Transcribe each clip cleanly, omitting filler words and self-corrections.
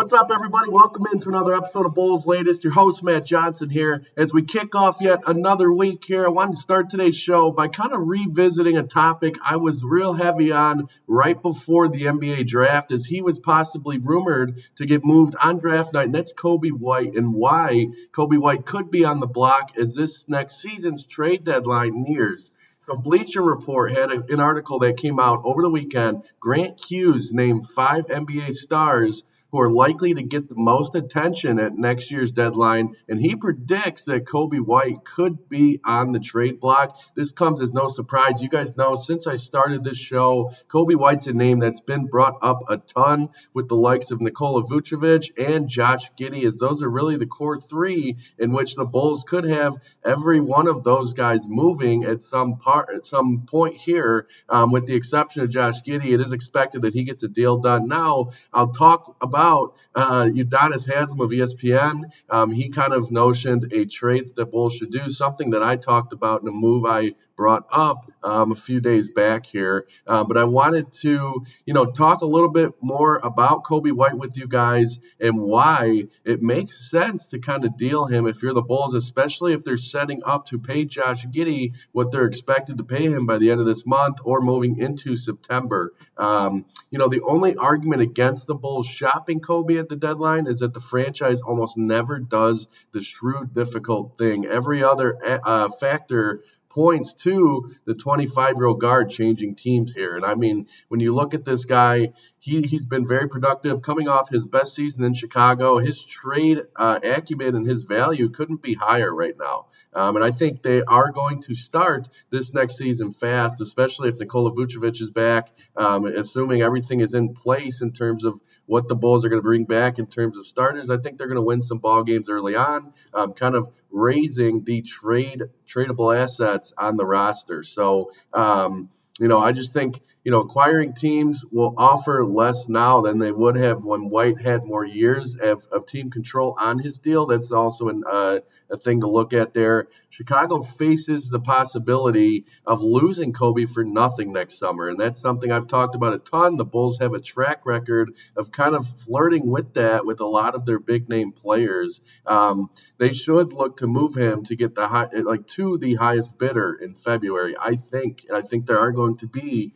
What's up, everybody? Welcome into another episode of Bulls Latest. Your host, Matt Johnson, here. As we kick off yet another week here, I wanted to start today's show by kind of revisiting a topic I was real heavy on right before the NBA draft, as he was possibly rumored to get moved on draft night, and that's Coby White, and why Coby White could be on the block as this next season's trade deadline nears. So Bleacher Report had an article that came out over the weekend. Grant Hughes named 5 NBA stars who are likely to get the most attention at next year's deadline, and he predicts that Coby White could be on the trade block. This comes as no surprise. You guys know, since I started this show, Coby White's a name that's been brought up a ton with the likes of Nikola Vucevic and Josh Giddey, as those are really the core three in which the Bulls could have every one of those guys moving at some point here, with the exception of Josh Giddey. It is expected that he gets a deal done. Now, I'll talk about Udonis Haslem of ESPN. He kind of notioned a trade that the Bulls should do, something that I talked about in a move I brought up a few days back here. But I wanted to, talk a little bit more about Coby White with you guys and why it makes sense to kind of deal him if you're the Bulls, especially if they're setting up to pay Josh Giddey what they're expected to pay him by the end of this month or moving into September. The only argument against the Bulls shopping Coby at the deadline is that the franchise almost never does the shrewd, difficult thing. Every other factor points to the 25-year-old guard changing teams here. And I mean, when you look at this guy, he's been very productive coming off his best season in Chicago. His trade acumen and his value couldn't be higher right now. And I think they are going to start this next season fast, especially if Nikola Vucevic is back, assuming everything is in place in terms of what the Bulls are going to bring back in terms of starters. I think they're going to win some ball games early on, kind of raising the tradable assets on the roster. So, I just think, acquiring teams will offer less now than they would have when White had more years of team control on his deal. That's also a thing to look at there. Chicago faces the possibility of losing Coby for nothing next summer, and that's something I've talked about a ton. The Bulls have a track record of kind of flirting with that with a lot of their big-name players. They should look to move him to get to the highest bidder in February. I think there are going to be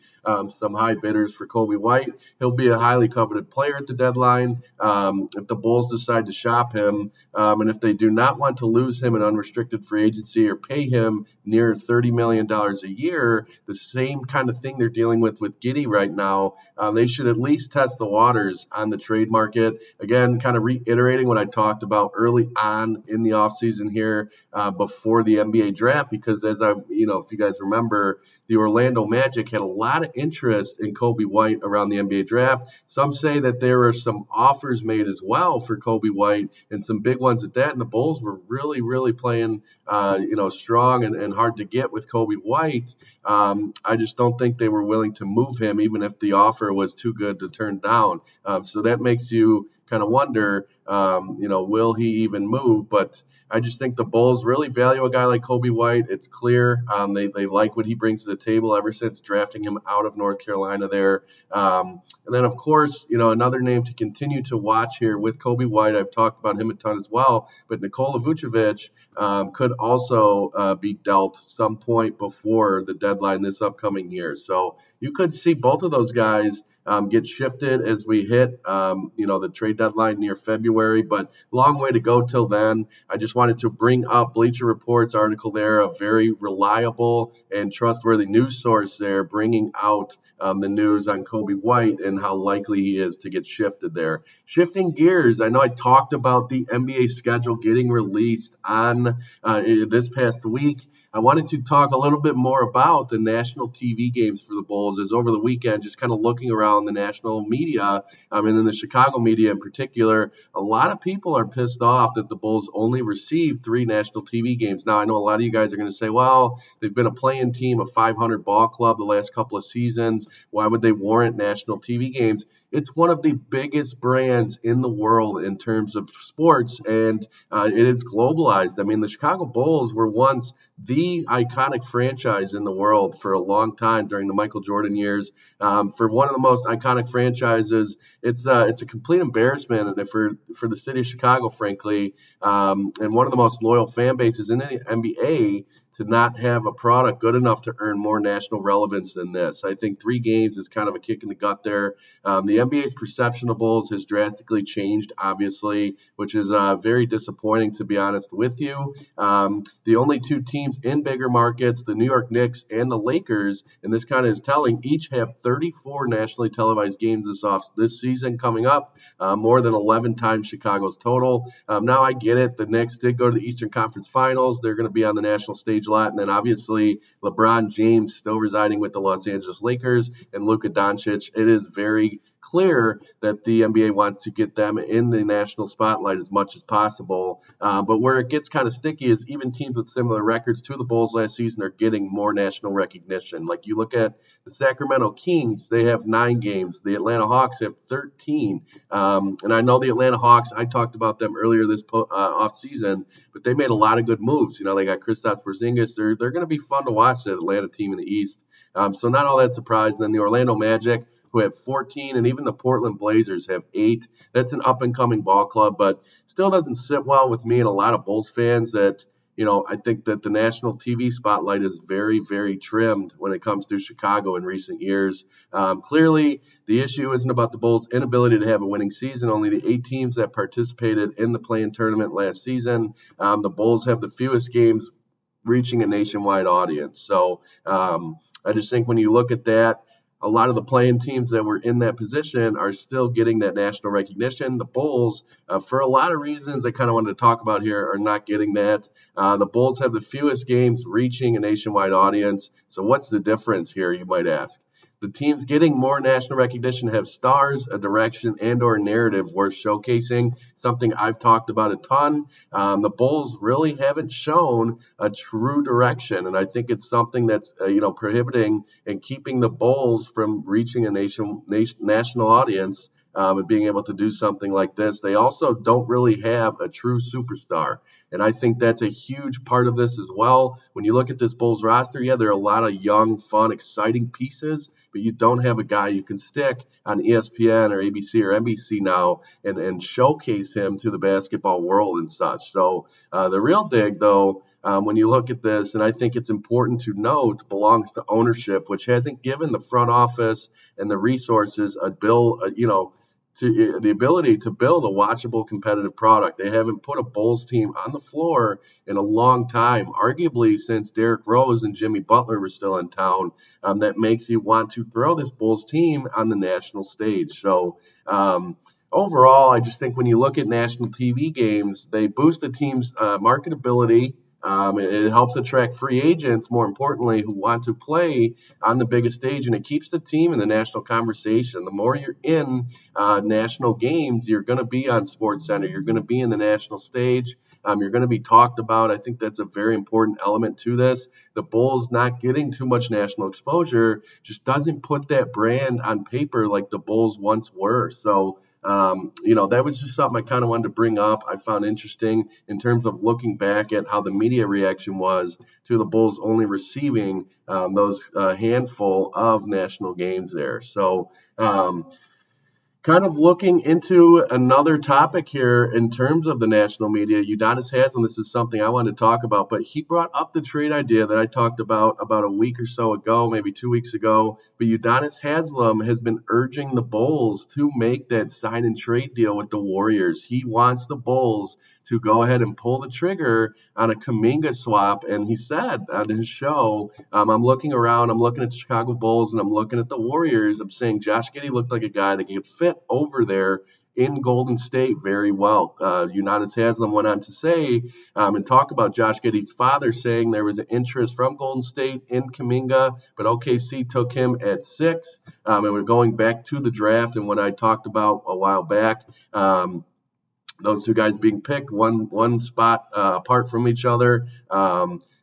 some high bidders for Coby White. He'll be a highly coveted player at the deadline if the Bulls decide to shop him, and if they do not want to lose him in unrestricted free agency or pay him near $30 million a year, the same kind of thing they're dealing with Giddey right now. They should at least test the waters on the trade market. Again, kind of reiterating what I talked about early on in the offseason here before the NBA draft, because if you guys remember, the Orlando Magic had a lot of interest in Coby White around the NBA draft. Some say that there are some offers made as well for Coby White, and some big ones at that. And the Bulls were really, really playing, strong and hard to get with Coby White. I just don't think they were willing to move him, even if the offer was too good to turn down. So that makes you kind of wonder, will he even move? But I just think the Bulls really value a guy like Coby White. It's clear they like what he brings to the table ever since drafting him out of North Carolina there. And then, of course, another name to continue to watch here with Coby White. I've talked about him a ton as well, but Nikola Vucevic could also be dealt some point before the deadline this upcoming year. So you could see both of those guys get shifted as we hit, the trade deadline near February, but long way to go till then. I just wanted to bring up Bleacher Report's article there, a very reliable and trustworthy news source there, bringing out the news on Coby White and how likely he is to get shifted there. Shifting gears, I know I talked about the NBA schedule getting released on this past week. I wanted to talk a little bit more about the national TV games for the Bulls, as over the weekend, just kind of looking around the national media, and then the Chicago media in particular, a lot of people are pissed off that the Bulls only received 3 national TV games. Now, I know a lot of you guys are going to say, well, they've been a play-in team, a 500 ball club the last couple of seasons. Why would they warrant national TV games? it's one of the biggest brands in the world in terms of sports, and it is globalized. I mean, the Chicago Bulls were once the iconic franchise in the world for a long time during the Michael Jordan years. For one of the most iconic franchises, it's a complete embarrassment, and for the city of Chicago, frankly, and one of the most loyal fan bases in the NBA, to not have a product good enough to earn more national relevance than this. I think 3 games is kind of a kick in the gut there. The NBA's perception of Bulls has drastically changed, obviously, which is very disappointing, to be honest with you. The only 2 teams in bigger markets, the New York Knicks and the Lakers, and this kind of is telling, each have 34 nationally televised games this season coming up, more than 11 times Chicago's total. Now I get it. The Knicks did go to the Eastern Conference Finals. They're going to be on the national stage a lot. And then obviously LeBron James still residing with the Los Angeles Lakers and Luka Doncic. It is very clear that the NBA wants to get them in the national spotlight as much as possible. But where it gets kind of sticky is even teams with similar records to the Bulls last season are getting more national recognition. Like you look at the Sacramento Kings, they have 9 games. The Atlanta Hawks have 13. And I know the Atlanta Hawks, I talked about them earlier this offseason, but they made a lot of good moves. You know, they got Kristaps Porzingis. They're going to be fun to watch, that Atlanta team in the East. So not all that surprised. And then the Orlando Magic, who have 14, and even the Portland Blazers have 8. That's an up-and-coming ball club, but still doesn't sit well with me and a lot of Bulls fans that, you know, I think that the national TV spotlight is very, very trimmed when it comes to Chicago in recent years. Clearly, the issue isn't about the Bulls' inability to have a winning season. Only the 8 teams that participated in the play-in tournament last season. The Bulls have the fewest games reaching a nationwide audience. So I just think when you look at that, a lot of the playing teams that were in that position are still getting that national recognition. The Bulls, for a lot of reasons I kind of wanted to talk about here, are not getting that. The Bulls have the fewest games reaching a nationwide audience. So what's the difference here, you might ask? The teams getting more national recognition have stars, a direction, and or narrative worth showcasing, something I've talked about a ton. The Bulls really haven't shown a true direction, and I think it's something that's prohibiting and keeping the Bulls from reaching a national audience. And being able to do something like this. They also don't really have a true superstar. And I think that's a huge part of this as well. When you look at this Bulls roster, yeah, there are a lot of young, fun, exciting pieces, but you don't have a guy you can stick on ESPN or ABC or NBC now and showcase him to the basketball world and such. So the real dig, though, when you look at this, and I think it's important to note, belongs to ownership, which hasn't given the front office and the resources to the ability to build a watchable competitive product. They haven't put a Bulls team on the floor in a long time, arguably since Derrick Rose and Jimmy Butler were still in town. That makes you want to throw this Bulls team on the national stage. So overall, I just think when you look at national TV games, they boost a team's marketability. It helps attract free agents, more importantly, who want to play on the biggest stage, and it keeps the team in the national conversation. The more you're in national games, you're going to be on SportsCenter. You're going to be in the national stage. You're going to be talked about. I think that's a very important element to this. The Bulls not getting too much national exposure just doesn't put that brand on paper like the Bulls once were. So that was just something I kind of wanted to bring up. I found interesting in terms of looking back at how the media reaction was to the Bulls only receiving those handful of national games there. So kind of looking into another topic here in terms of the national media, Udonis Haslem, this is something I wanted to talk about, but he brought up the trade idea that I talked about a week or so ago, maybe 2 weeks ago. But Udonis Haslem has been urging the Bulls to make that sign and trade deal with the Warriors. He wants the Bulls to go ahead and pull the trigger on a Kuminga swap. And he said on his show, I'm looking around, I'm looking at the Chicago Bulls, and I'm looking at the Warriors. I'm saying Josh Giddey looked like a guy that could fit over there in Golden State very well. Udonis Haslem went on to say and talk about Josh Giddey's father saying there was an interest from Golden State in Kuminga, but OKC took him at 6. And we're going back to the draft and what I talked about a while back. Those 2 guys being picked one spot apart from each other.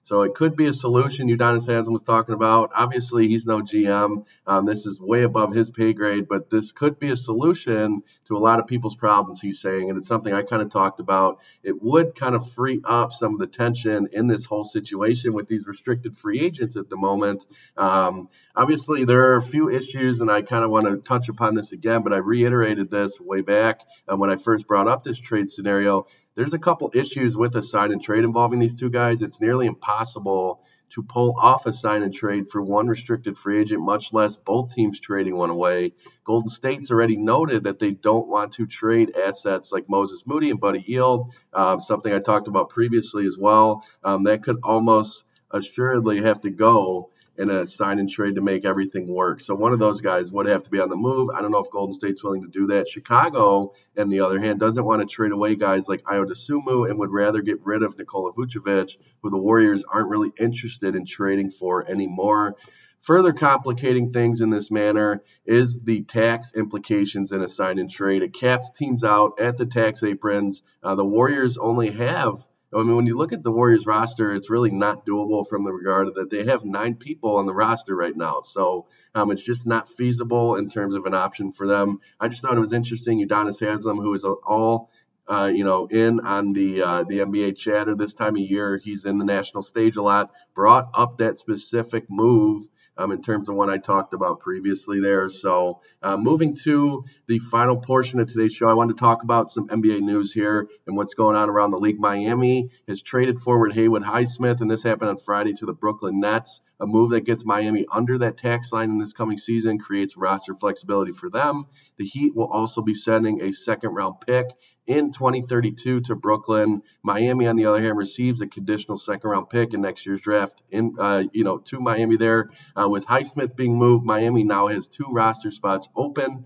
So it could be a solution Udonis Haslam was talking about. Obviously, he's no GM. This is way above his pay grade, but this could be a solution to a lot of people's problems, he's saying. And it's something I kind of talked about. It would kind of free up some of the tension in this whole situation with these restricted free agents at the moment. Obviously, there are a few issues, and I kind of want to touch upon this again, but I reiterated this way back when I first brought up this trade scenario. There's a couple issues with a sign and trade involving these two guys. It's nearly impossible to pull off a sign and trade for one restricted free agent, much less both teams trading one away. Golden State's already noted that they don't want to trade assets like Moses Moody and Buddy Hield, something I talked about previously as well. That could almost assuredly have to go in a sign and trade to make everything work. So one of those guys would have to be on the move. I don't know if Golden State's willing to do that. Chicago, on the other hand, doesn't want to trade away guys like Ayo Dosunmu and would rather get rid of Nikola Vucevic, who the Warriors aren't really interested in trading for anymore. Further complicating things in this manner is the tax implications in a sign and trade. It caps teams out at the tax aprons. The Warriors only have when you look at the Warriors roster, it's really not doable from the regard that they have 9 people on the roster right now. So it's just not feasible in terms of an option for them. I just thought it was interesting. Udonis Haslam, who is all in on the NBA chatter this time of year, he's in the national stage a lot, brought up that specific move in terms of what I talked about previously there. So moving to the final portion of today's show, I want to talk about some NBA news here and what's going on around the league. Miami has traded forward Haywood Highsmith, and this happened on Friday, to the Brooklyn Nets. A move that gets Miami under that tax line in this coming season, creates roster flexibility for them. The Heat will also be sending a second-round pick in 2032 to Brooklyn. Miami, on the other hand, receives a conditional second-round pick in next year's draft to Miami there. With Highsmith being moved, Miami now has 2 roster spots open.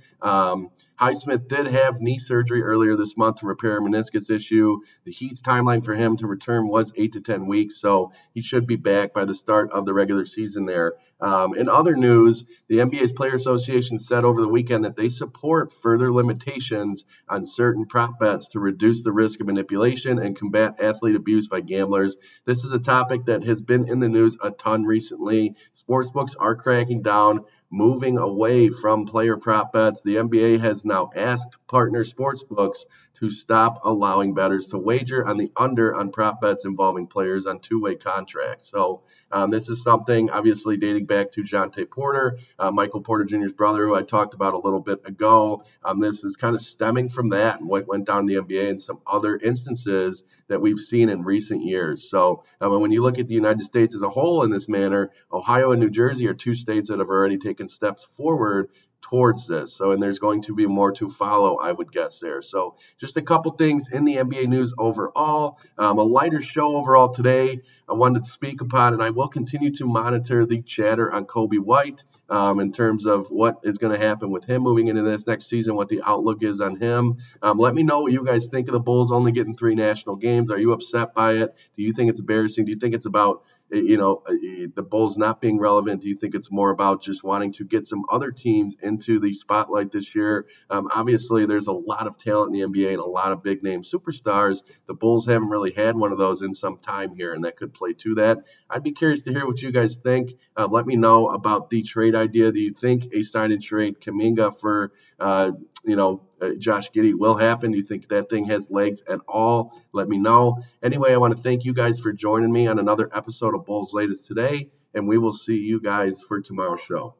Highsmith did have knee surgery earlier this month to repair a meniscus issue. The Heat's timeline for him to return was 8 to 10 weeks, so he should be back by the start of the regular season there. In other news, the NBA's Player Association said over the weekend that they support further limitations on certain prop bets to reduce the risk of manipulation and combat athlete abuse by gamblers. This is a topic that has been in the news a ton recently. Sportsbooks are cracking down, moving away from player prop bets. The NBA has now asked partner sportsbooks to stop allowing bettors to wager on the under on prop bets involving players on two-way contracts. So this is something obviously dating back to Jonte Porter, Michael Porter Jr.'s brother, who I talked about a little bit ago. This is kind of stemming from that and what went down in the NBA and some other instances that we've seen in recent years. So when you look at the United States as a whole in this manner, Ohio and New Jersey are 2 states that have already taken steps forward towards this. So, and there's going to be more to follow, I would guess there. So just a couple things in the NBA news overall. A lighter show overall today I wanted to speak upon, and I will continue to monitor the chatter on Kobe White in terms of what is going to happen with him moving into this next season, what the outlook is on him. Let me know what you guys think of the Bulls only getting 3 national games. Are you upset by it? Do you think it's embarrassing? Do you think it's about the Bulls not being relevant? Do you think it's more about just wanting to get some other teams into the spotlight this year? Obviously, there's a lot of talent in the NBA and a lot of big-name superstars. The Bulls haven't really had one of those in some time here, and that could play to that. I'd be curious to hear what you guys think. Let me know about the trade idea. Do you think a sign-and-trade Kuminga for Josh Giddey will happen? Do you think that thing has legs at all? Let me know. Anyway, I want to thank you guys for joining me on another episode of Bulls Latest today, and we will see you guys for tomorrow's show.